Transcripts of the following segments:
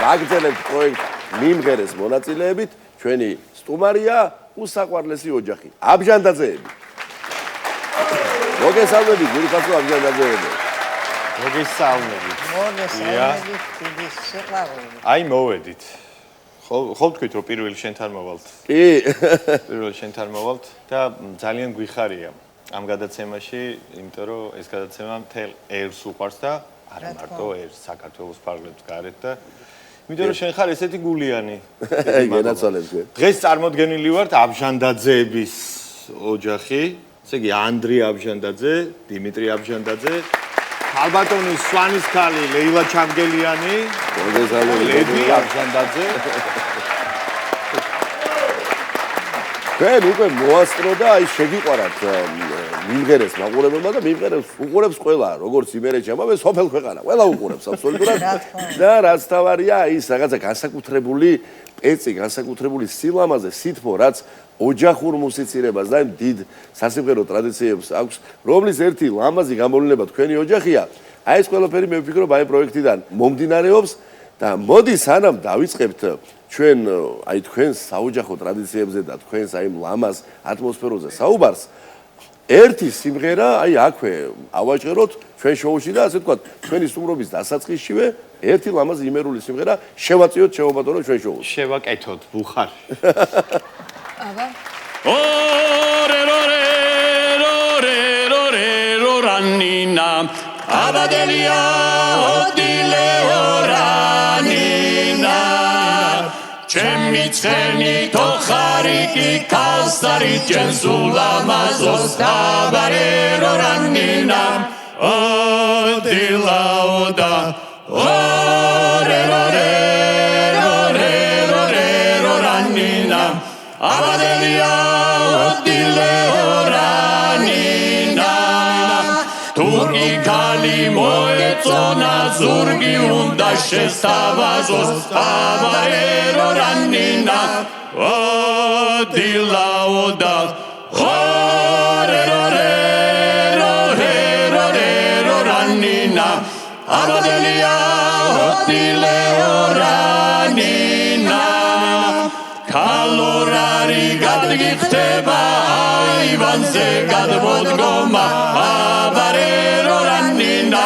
გაგრძელებთ პროექტ მიმღერეს მონაწილეებით ჩვენი სტუმარია უსაყვარლესი ოჯახი აბჟანდაძეები მოგესალმებით გულხასო აბჟანდაძეები მოგესალმებით დიდი სიყვარული აი მოვედით ხო თქვით რომ პირველი შენთან მოვალთ კი პირველი შენთან მოვალთ და ძალიან გვიხარია ამ გადაცემაში იმიტომ რომ ეს გადაცემა მთელ ერს უყვარს და არა მარტო ერს საქართველოს ფარგლებს გარეთ და იმიტომ რომ შენ ხარ ესეთი გულიანი გენაცვალებ დღეს წარმოდგენილი ვართ აბჟანდაძეების ოჯახი ესე იგი ანდრი აბჟანდაძე დიმიტრი აბჟანდაძე ალბათონის სვანის ქალი ლეილა ჩამგელიანი ლედი აბჟანდაძე ჩვენ უკვე მოასწრო და აი შეგიყვარათ მიმღერეს მაყურებელმა და მიმღერებს უყურებს ყველა როგორც იმერეთში ამავე სოფელ ქვეყანა ყველა უყურებს აბსოლუტურად და რაც თავარია ის რაღაცა განსაკუთრებული პეცი განსაკუთრებული სილამაზე სითბო რაც ოჯახურ მუსიცირებას და დიდ სასიმღერო ტრადიციებს აქვს რომლის ერთი ლამაზი გამოვლენა თქვენი ოჯახია აი ეს ყველაფერი მე ვფიქრობ აი პროექტიდან მომდინარეობს და მოდი სანამ დავიწყებთ ჩვენ აი თქვენს საოჯახო ტრადიციებზე და თქვენს აი ლამაზ ატმოსფეროზე საუბარს ერთი სიმღერა აი აქვე ავაჭეროთ ჩვენ შოუში და ასე ვთქვათ ჩვენი სტუმრობის დასაწყისშივე ერთი ლამაზი იმერული სიმღერა შევაწიოთ შევაბატონოთ ჩვენ შოუში შევაკეთოთ ბუხარ აბა ore roranina abadelia odile oranina chemitseni tokhariki kalsari jensula mazos tabare roranina odila oda ore roranina abadelia odile oranina turki kali moetsona zurgi unda shestavazos avare oranina odila oda ore oranina abadelia odile oranina kalorari gadgixteba ayvanze gadmodgoma avare oranina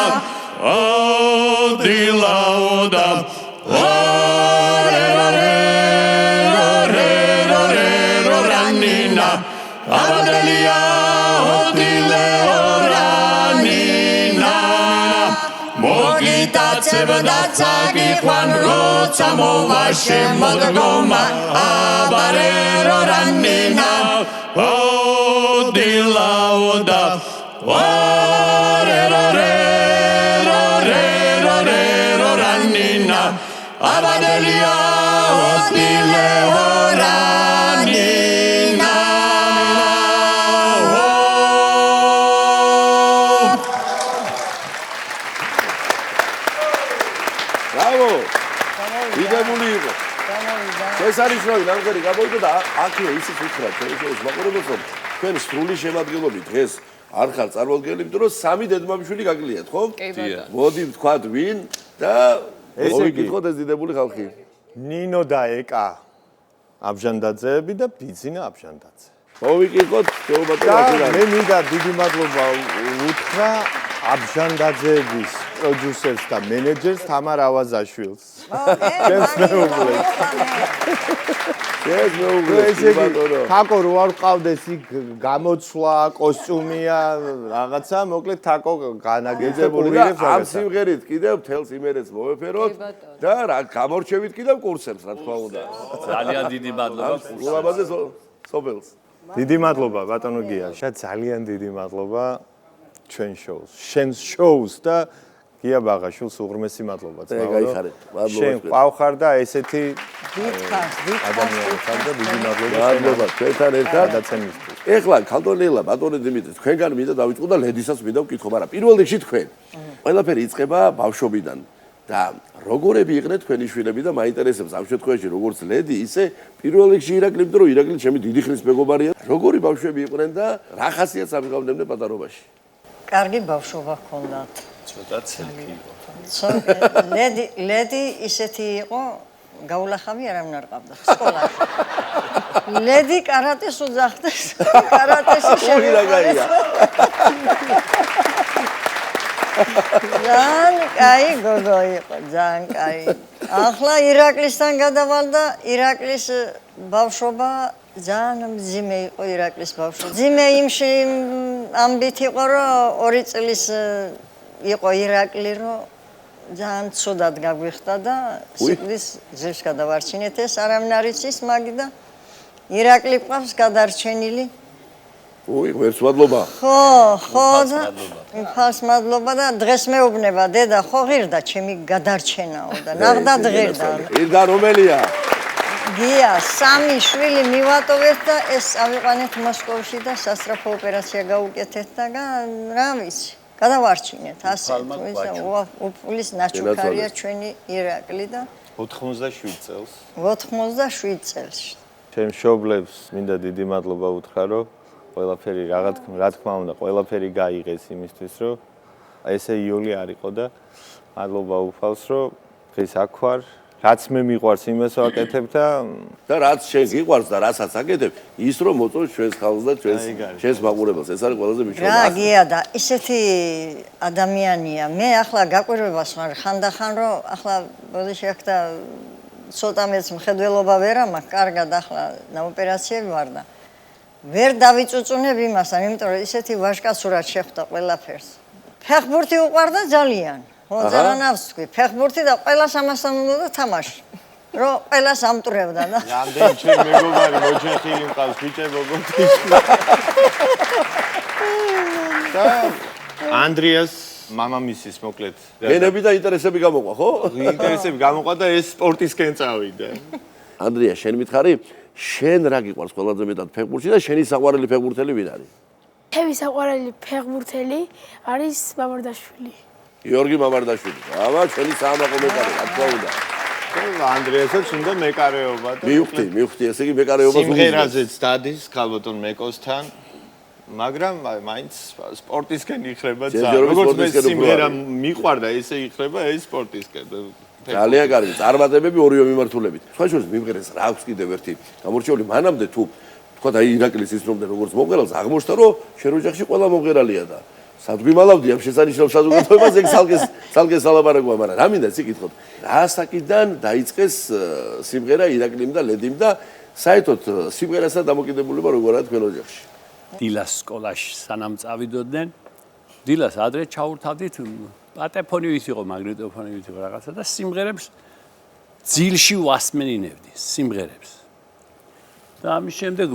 odila oda ore oranina abadelia odile oranina mogitatsebda tsagiqvan rotsa movashe modgoma avare oranina odila oda ore oranina abadelia odile oranina ბრავო დიდებული იყო ეს არის რომ ნამღერი გამოვიდა და აქე ისიც უთხრა ჩვენს მაყურებელს რომ თქვენ სრული შემადგენლობით დღეს არ ხარ წარმოადგენელი იმიტომ რომ სამი დედმამიშვილი გაგლიათ ხო? მოდი ვთქვათ ვინ და მოვიკითხოთ ეს დიდებული ხალხი ნინო და ეკა აბჟანდაძეები და ბიძინა აბჟანდაძე მოვიკითხოთ და მე მინდა დიდი მადლობა უთხრა აბჟანდაძეების პროდიუსერს და მენეჯერს თამარ ავაზაშვილს ეს მეუღლე თაკო რო არ ყავდეს იქ გამოცვლა კოსტიუმია რაღაცა მოკლედ თაკო განაგეძებული რიგებს ამ სიმღერით კიდევ თელს იმერეთს მოვეფეროთ და რა გამორჩევით კიდევ კურსებს რა თქმა უნდა ძალიან დიდი მადლობა ულამაზე სოფელს დიდი მადლობა ბატონო გიაშა ძალიან დიდი მადლობა ჩვენ შოუს შენს შოუს და გია ბაღაშვილს უღრმესი მადლობა გაიხარეთ მადლობა შენ ყავხარ და ესეთი ადამიანი ხარ და დიდი მადლობა ჩვენთან ერთად გადაცემისთვის ეხლა ქალდონელა ბატონო დიმიტრი თქვენგან მინდა დავიწყო და ლედისაც მინდა ვკითხო მაგრამ პირველ რიგში თქვენ ყველაფერი იწყება ბავშვობიდან და როგორები იყვნენ თქვენი შვილები და მაინტერესებს ამ შემთხვევაში როგორც ლედი ისე პირველ რიგში ირაკლი იმიტომ რომ ირაკლი ჩემი დიდი ხნის მეგობარია როგორი ბავშვები იყვნენ და რა ხასიათს ამიღავდნენ პატარობაში კარგი ბავშვობა ჰქონდათ ცოტა ცელკი იყო. ლედი ისეთი იყო, გაულახავი არავინ არ ყავდა სკოლაში. ლედი კარატეს უძახდეს, კარატესი შევიყარეს. ძალიან კაი გოგო იყო, ძალიან კაი. ახლა ირაკლისთან გადავალ და ირაკლის ბავშვობა ძალიან მძიმე იყო ირაკლის ბავშვობა. მძიმე იმში ამბით იყო, რომ 2 წლის იყო ირაკლი, რომ ძალიან ცუდად გაგვიხდა და სიკვდილის ძებს გადავარჩინეთ. ეს არავინ არ იცის მაგი და ირაკლი ყავს გადარჩენილი. ვერც მადლობა. ხო და უფალს მადლობა და დღეს მეუბნება დედა ხო ღირდა ჩემი გადარჩენაო და ნახდად ღირდა. ღირდა რომელია? გია 3 შვილი მივატოვეთ და ეს ავიყვანეთ მოსკოვში და სასწრაფო ოპერაცია გაუკეთეთ და რა ვიცი გადავარჩინეთ ასე უფლის ნაჩუქარია ჩვენი ირაკლი და 87 წელს 87 წელს ჩემ მშობლებს მინდა დიდი მადლობა უთხრა რომ ყველაფერი რა თქმა უნდა ყველაფერი გაიღეს იმისთვის რომ ესე იოლი არ იყო და მადლობა უფალს რომ დღეს აქ ვარ რაც მე მიყვარს იმას ვაკეთებ და რაც შენ გიყვარს და რასაც აკეთებ ის რომ მოწონს ჩვენს ხალხს და ჩვენს მაყურებელს ეს არის ყველაზე მნიშვნელოვანი რა გია და ისეთი ადამიანია მე ახლა გაკვირვებას ვარ ხანდახან რომ ახლა ბოდიში აქ და ცოტა მეც მხედველობა ვერ ამაქვს კარგად ახლა ოპერაციები ვარ და ვერ დავიწუწუნებ იმასთან იმიტომ რომ ისეთი ვაჟკაცურად შეხვდა ყველაფერს ფეხბურთი უყვარდა ძალიან ხო ზანავს თქვი ფეხბურთი და ყველას ამასთან უნდა და თამაში რომ ყველას ამტვრევდა და რამდენი ჩემ მეგობარი მოჯახილი მყავს ბიჭებო და andrias მამამისის მოკლედ გენები და ინტერესები გამოყვა ხო ინტერესები გამოყვა და ეს სპორტისკენ წავიდა ანდრია შენ მითხარი შენ რა გიყვარს ყველაზე მეტად ფეხბურთში და შენი საყვარელი ფეხბურთელი ვინ არის ჩემი საყვარელი ფეხბურთელი არის მამარდაშვილი გიორგი მამარდაშვილი. აბა, ჩვენი საამაყო მეკარე, რა თქმა უნდა. ანდრიასაც უნდა მეკარეობა და მივხვდი, ესე იგი მეკარეობას სიმღერაზეც დადის ქალბატონ მეკოსთან, მაგრამ მაინც სპორტისკენ იხრება ძალიან. როგორც მე სიმღერა მიყვარდა, ესე იხრება ეს სპორტისკენ. ძალიან კარგი, წარმატებები ორივე მიმართულებით. სხვა შორის მიმღერეს რა აქვს კიდევ ერთი გამორჩეული მანამდე თუ თქვა და ირაკლის ისრომდნენ როგორც მომღერალს, აღმოჩნდა რომ შენ ოჯახში ყველა მომღერალია და სადგვიმალავდი ამ შესანიშნავ საზოგადოებას ეგ სალკე სალაბარაკოა, მაგრამ რა მინდა ციკითხოთ. რა საკიდან დაიწყეს სიმღერა ირაკლიმ და ლედიმ და საერთოდ სიმღერასა დამოკიდებულება როგორია თქვენ ოჯახში? დილას სკოლაში სანამ წავიდოდნენ, დილას ადრე ჩაურთავდით პატეფონი ვის იყო, მაგნიტოფონი ვის იყო რაღაცა და სიმღერებს ძილში ვასმენინებდი სიმღერებს. და ამის შემდეგ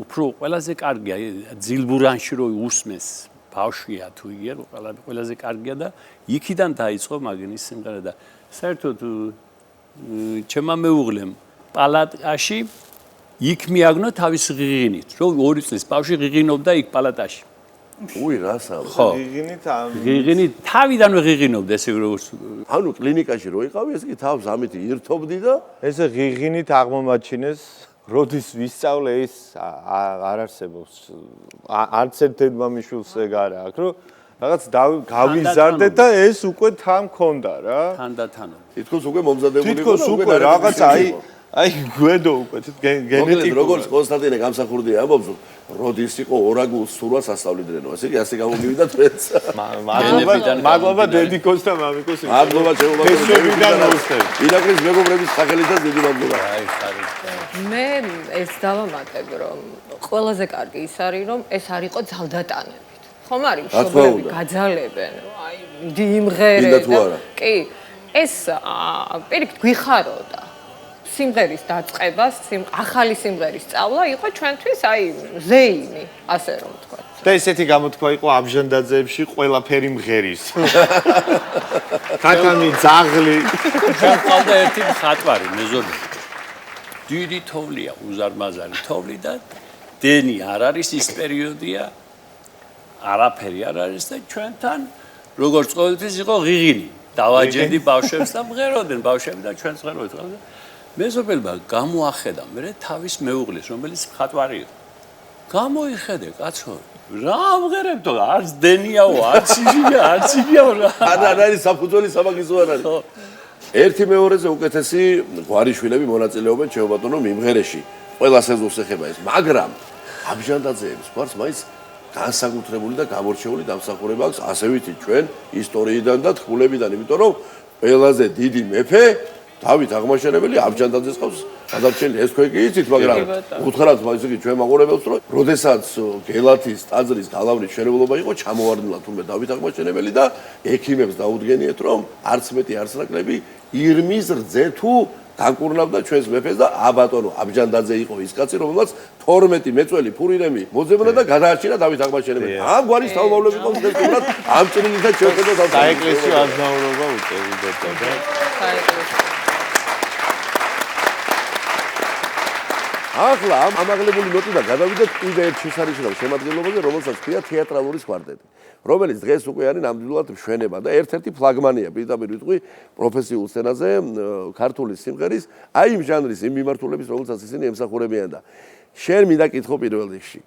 უფრო ყველაზე კარგია ძილბურანში რო უსმეს ბავშვია თუ იგია ყველაზე კარგია და იქიდან დაიწყო მაგნის სიმღერა და საერთოდ ჩემმა მეუღლემ პალატაში იქ მიაგნო თავის ღიღინით რომ 2 წლის ბავშვი ღიღინობდა იქ პალატაში რასა ხო ღიღინით თავიდანვე ღიღინობდა ესე როგორც ანუ კლინიკაში რო იყავი ეს კი თავს ამით ირთობდი და ესე ღიღინით აღმომაჩინეს როდის ვისწავლე ის არ არსებობს არც ერთ დედმამიშვილს ეგ არა აქვს რომ რაღაც გავიზარდე და ეს უკვე თან მქონდა რა თანდათანო თითქოს უკვე მომზადებული იყო თითქოს უკვე რაღაც აი გვედო უკვე გენეტიკურად როგორც კონსტანტინე გამსახურდია ამბობს როდის იყო ორაგულს სურვას ასწავლიდნენ ასე კი ასე გამომივიდა თვეც მადლობა დედიკოს და მამიკოს მადლობა შეგვიძლია ირაკლის მეგობრების სახელითაც დიდი მადლობა მე ეს დავამატებ რომ ყველაზე კარგი ის არის რომ ეს არ იყო ძალდატანებით ხომ არის მშობლები გაძალებენ აი იმღერე კი ეს პირიქით გვიხაროდა სიმღერის დაწყებას, ახალი სიმღერის სწავლა იყო ჩვენთვის აი ზეიმი, ასე რომ ვთქვა. და ესეთი გამოთქვა იყო აბჟანდაძეებში ყველაფერი მღერის. თათამი ძაღლი. ყავდა ერთი მხატვარი მეზობი. დიდი თოვლია, უზარმაზარი თოვლი და დენი არ არის ის პერიოდია. არაფერი არ არის და ჩვენთან როგორც ყოველთვის იყო ღიღინი. დავაჯერდი ბავშვებს და მღეროდნენ ბავშვები და ჩვენც მღეროდნენ. მეზობელმა გამოახედა მე თავის მეუღლის, რომელიც მხატვარი იყო. გამოიხედე კაცო რა ამღერებდო არც დენიაო არც იჟია არც იგიაო რა არა საფუძველი სამაგისო არ არის ერთი მეორეზე უკეთესი გვარიშვილები მონაწილეობენ ჩემბატონო მიმღერეში ყველა სეზონს ეხება ეს მაგრამ აბჟანდაძეების გვარს მაინც განსაკუთრებული და გამორჩეული დამსახურება აქვს ასე ვიცით ჩვენ ისტორიიდან და თქმულებიდან იმიტომ რომ ყველაზე დიდი მეფე დავით აღმაშენებელი აბჯანდაძეს ყავს გადარჩენილი ეს თქვენ კი იცით მაგრამ უთხრათ ისე კი ჩვენ მაყურებელს რომ როდესაც გელათის ტაძრის გალავნის მშენებლობა იყო ჩამოვარდნილა თუმე დავით აღმაშენებელი და ექიმებს დაუდგენიეთ რომ არც მეტი არც ნაკლები ირმის რძე თუ განკურნავდა ჩვენს მეფეს და აბატონო აბჯანდაძე იყო ის კაცი რომელსაც 12 მეწველი ფურირემი მოძებნა და გადაარჩინა დავით აღმაშენებელი ამ გვარის თავმოვლები ყავს უბრალოდ ამ წინიდან შეხედოთ საეკლესიო აზნაურობა უწევდოდა და საეკლესიო ახლა ამ ამაღლებული ნოტიდან გადავიდეთ კიდე ერთ შესანიშნავ შემადგენლობაზე, რომელსაც ქვია თეატრალური კვარტეტი, რომელიც დღეს უკვე არის ნამდვილად მშვენება და ერთ-ერთი ფლაგმანია, პირდაპირ ვიტყვი, პროფესიულ სცენაზე ქართული სიმღერის, აი იმ ჟანრის, იმ მიმართულების, რომელსაც ისინი ემსახურებიან და შენ მინდა კითხო პირველ რიგში.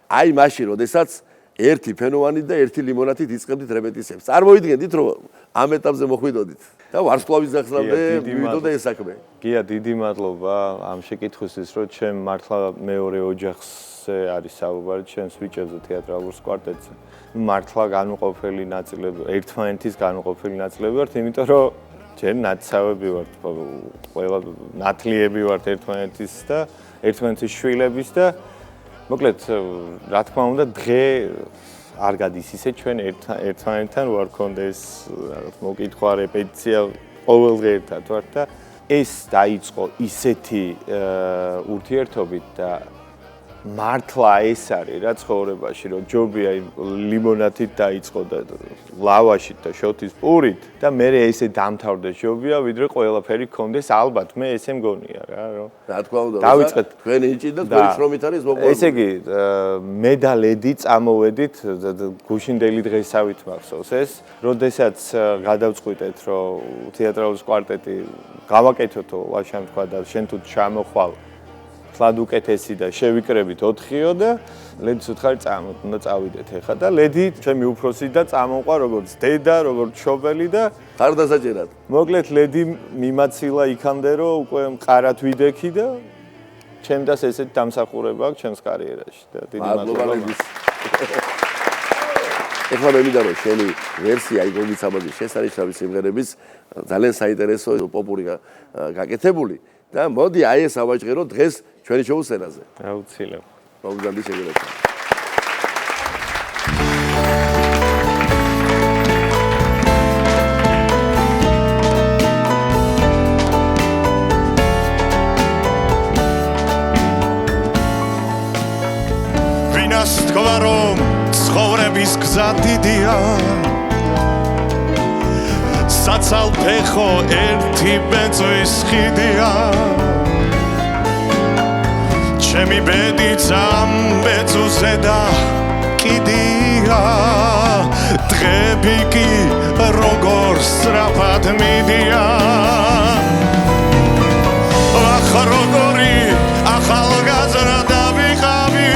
აი მაშინ, როდესაც ერთი ფენოვანით და ერთი ლიმონათით იწყებდით რეპეტიციებს. წარმოიდგენდით, რომ ამ ეტაპზე მოხვიდოდით და ვარსკვლავის გახსნამდე მივიდოდა ეს საქმე. გია დიდი მადლობა ამ შეკითხვისთვის, რომ ჩემ მართლა მეორე ოჯახზე არის საუბარი, ჩვენს ვიჭერზე თეატრალურ კვარტეტზე. მართლა განუყოფელი ნაწილები, ერთმანეთის განუყოფელი ნაწილები ვართ, იმიტომ რომ ჩვენ ნაცავები ვართ, ყველა ნათლიები ვართ ერთმანეთის და ერთმანეთის შვილების და მოკლედ, რა თქმა უნდა, დღე არ გადის ისე ჩვენ ერთმანეთთან ვარ კონდეს მოკითხვა, რეპეტიცია, ყოველ დღე ერთად ვარ და ეს დაიწყო ისეთი ურთიერთობით და მართლა ეს არის რა ცხოვრებაში, რომ ჯობია ლიმონათით დაიწყო და ლავაშით და შოთის პურით და მე ესე დამთავრდა ჯობია, ვიდრე ყველაფერი გქონდეს, ალბათ მე ესე მგონია რა, რომ რა თქმა უნდა, დავიწყეთ თქვენი იჭი და თქვენი შრომით არის მოყვარული. ესე იგი, მე და ლედი წამოვედით გუშინდელი დღესავით მახსოვს ეს, როდესაც გადავწყვიტეთ, რომ თეატრალური კვარტეტი გავაკეთოთო, ვაშამ თქვა და შენ თუ ჩამოხვალ ლად უკეთესი და შევიკრებით 4-იო და ლედს უთხარი უნდა წავიდეთ ახლა და ლედი ჩემი უფროსი და წამოყვა როგორც დედა, როგორც მშობელი და ხარდასაჭერად. მოკლედ ლედი მიმაცილა იქამდე რომ უკვე მყარად ვიდექი და ჩემდას ესეთ დამსახურება აქვს ჩემს კარიერაში და დიდი მადლობა ლედის. ეხლა მე მინდა რომ შენი ვერსია აი გოგის აბაძის შესანიშნავი სიმღერების ძალიან საინტერესო პოპური გაკეთებული და მოდი აი ეს ავაჭღერო დღეს ჩვენი შოუს სცენაზე. აუცილებლად. მოგზაურობთ შეგიძლიათ. ვინას თქვა რომ ცხოვრების გზა დიდია საცალფეხო ერთი ბეწვის ხიდია ჩემი ბედიც ამ ბეწვზე და კიდია დღები კი როგორ სწრაფად მიდიან ახ როგორი ახალგაზრდა დავიყავი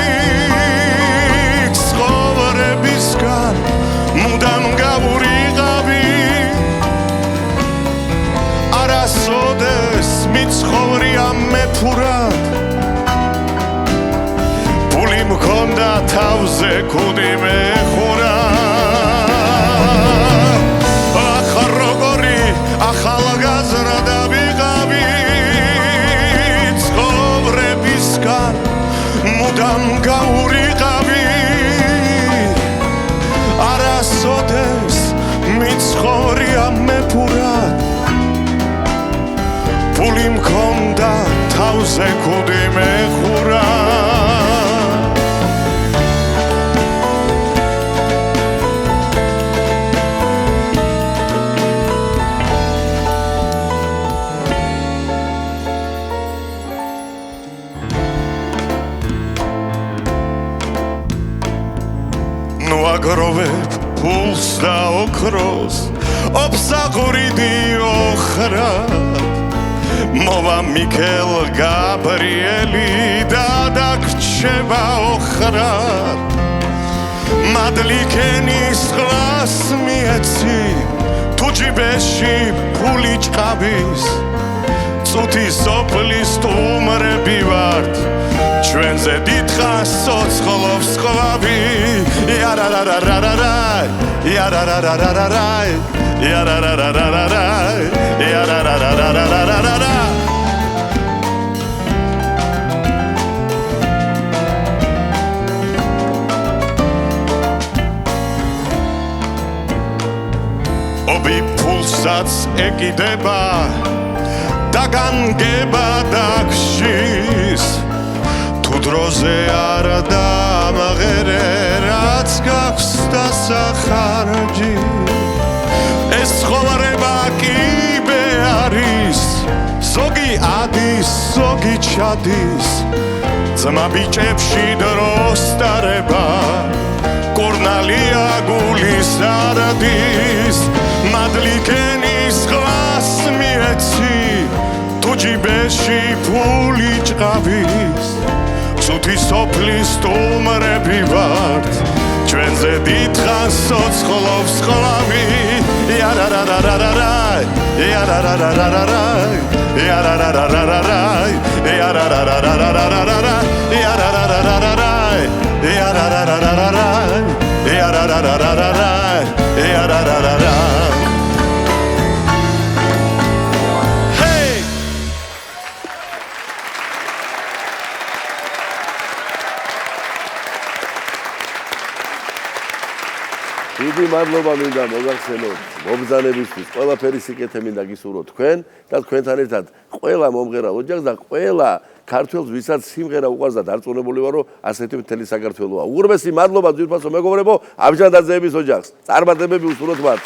ცხოვრებისგან მუდამ გავურიყავი არასოდეს მიცხოვრია მეფურად ფული მქონდა თავზე კუდი მეხურა ახ როგორი ახალგაზრდა ვიყავი ცხოვრებისგან მუდამ გავურიყავი არასოდეს მიცხოვრია მეფურად ფული მქონდა თავზე კუდი მეხურა აგროვებ ფულს და ოქროს ოფსაღურიდი ოხრად მოვა მიქელ გაბრიელი და დაგჭ რჩება ოხრად მადლიქენის ყლას მიეცი თუ ჯიბეში ფული ჭყავის წუთი სოფლის სტუმრები ვართ ჩვენზე დიდხანს ცოცხლობს ყვავი იარარარარარაი იარარარარარაი იარარარარარაი იარარარარარარარა ობი ფულსაც ეკიდება და განგება დაგშის თუ დროზე არ დამღერე რაც გაქვს დასახარჯი ეს ხოვარება კიბე არის ზოგი ადის ზოგი ჩადის ძმა ბიჭებში დროს დარება კურნალია გულის არდის მადლიქენის ყლას მიეცი თუ ჯიბეში ფული ჭყავის წუთი სოფლის სტუმრები ვართ ჩვენზე დიდხანს ცოცხლობს ყვავი იარარარარარაი იარარარარარაი იარარარარარაი იარარარარარაი იარარარარარაი იარარარარარაი იარარარარარაი იარარარარარაი დიდი მადლობა მინდა მოგახსენოთ მობრძანებისთვის ყველაფერი სიკეთე მინდა გისურვოთ თქვენ და თქვენთან ერთად ყველა მომღერალ ოჯახს და ყველა ქართველს ვისაც სიმღერა უყვარს და დარწმუნებული ვარ რომ ასეთი მთელი საქართველოა უღრმესი მადლობა ძვირფასო მეგობრებო აბჯანდაძეების ოჯახს წარმატებები უსურვოთ მათ